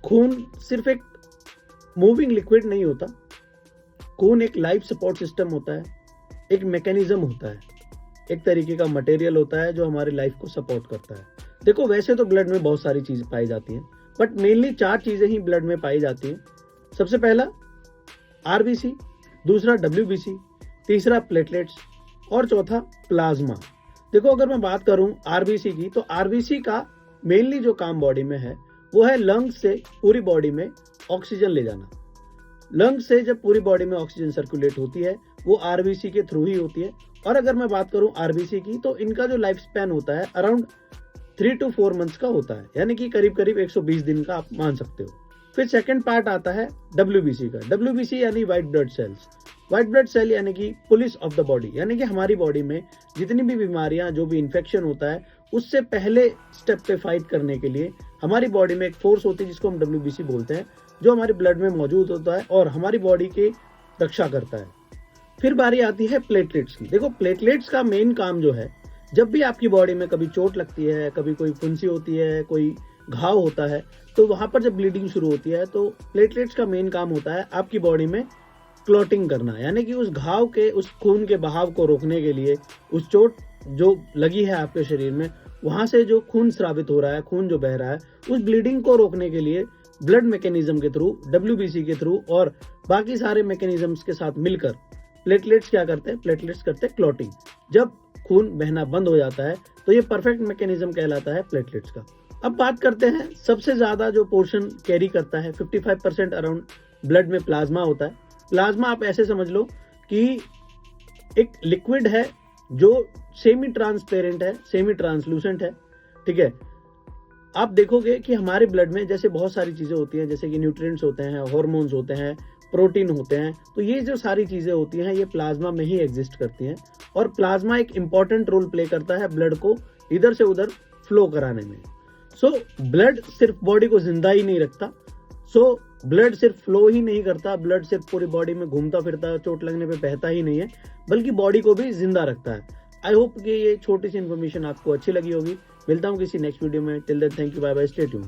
खून सिर्फ एक मूविंग लिक्विड नहीं होता, खून एक लाइफ सपोर्ट सिस्टम होता है, एक मैकेनिज्म होता है, एक तरीके का मटेरियल होता है जो हमारी लाइफ को सपोर्ट करता है। देखो वैसे तो ब्लड में बहुत सारी चीज़ पाई जाती हैं, बट मेनली 4 चीज़ें ही ब्लड में पाई जाती हैं। सबसे पहला आरबीसी, दूसरा डब्ल्यूबीसी, तीसरा प्लेटलेट्स और चौथा प्लाज्मा। देखो अगर मैं बात करूं आरबीसी की, तो आरबीसी का मेनली जो काम बॉडी में है वो है लंग्स से पूरी बॉडी में ऑक्सीजन ले जाना। लंग्स से जब पूरी बॉडी में ऑक्सीजन सर्कुलेट होती है वो आरबीसी के थ्रू ही होती है। और अगर मैं बात करूं आरबीसी की, तो इनका जो लाइफ स्पैन होता है अराउंड 3 to 4 मंथ्स का होता है, यानी कि करीब करीब 120 दिन का आप मान सकते हो। फिर सेकंड पार्ट आता है डब्ल्यूबीसी का। डब्ल्यूबीसी यानी white blood cells. White blood cell यानी कि पुलिस ऑफ द बॉडी, यानी कि हमारी बॉडी में जितनी भी बीमारियां, जो भी इन्फेक्शन होता है, उससे पहले स्टेप पे फाइट करने के लिए हमारी बॉडी में एक फोर्स होती है जिसको हम डब्ल्यूबीसी बोलते हैं, जो हमारे ब्लड में मौजूद होता है और हमारी बॉडी की रक्षा करता है। फिर बारी आती है प्लेटलेट्स की। देखो प्लेटलेट्स का मेन काम जो है, जब भी आपकी बॉडी में कभी चोट लगती है, कभी कोई फुंसी होती है, कोई घाव होता है, तो वहां पर जब ब्लीडिंग शुरू होती है तो प्लेटलेट्स का मेन काम होता है आपकी बॉडी में क्लॉटिंग करना, यानी कि उस घाव के, उस खून के बहाव को रोकने के लिए, उस चोट जो लगी है आपके शरीर में, वहां से जो खून स्रावित हो रहा है, खून जो बह रहा है, उस ब्लीडिंग को रोकने के लिए ब्लड मैकेनिज्म के थ्रू, डब्ल्यूबीसी के थ्रू और बाकी सारे मैकेनिज्म्स के साथ मिलकर प्लेटलेट्स क्या करते हैं? प्लेटलेट्स करते हैं क्लॉटिंग। जब खून बहना बंद हो जाता है तो ये परफेक्ट मैकेनिज्म कहलाता है प्लेटलेट्स का। अब बात करते हैं सबसे ज्यादा जो पोर्शन कैरी करता है, 55% अराउंड ब्लड में प्लाज्मा होता है। प्लाज्मा आप ऐसे समझ लो कि एक लिक्विड है जो सेमी ट्रांसपेरेंट है, सेमी ट्रांसलूसेंट है, ठीक है। आप देखोगे कि हमारे ब्लड में जैसे बहुत सारी चीजें होती हैं, जैसे कि न्यूट्रिएंट्स होते हैं, हार्मोन्स होते हैं, प्रोटीन होते हैं, तो ये जो सारी चीजें होती हैं ये प्लाज्मा में ही एग्जिस्ट करती हैं। और प्लाज्मा एक इंपॉर्टेंट रोल प्ले करता है ब्लड को इधर से उधर फ्लो कराने में। सो ब्लड सिर्फ बॉडी को जिंदा ही नहीं रखता, ब्लड सिर्फ फ्लो ही नहीं करता, ब्लड सिर्फ पूरी बॉडी में घूमता फिरता, चोट लगने पे बहता ही नहीं है, बल्कि बॉडी को भी जिंदा रखता है। आई होप कि ये छोटी सी इन्फॉर्मेशन आपको अच्छी लगी होगी। मिलता हूँ किसी नेक्स्ट वीडियो में। Till then thank you, bye bye, stay tuned.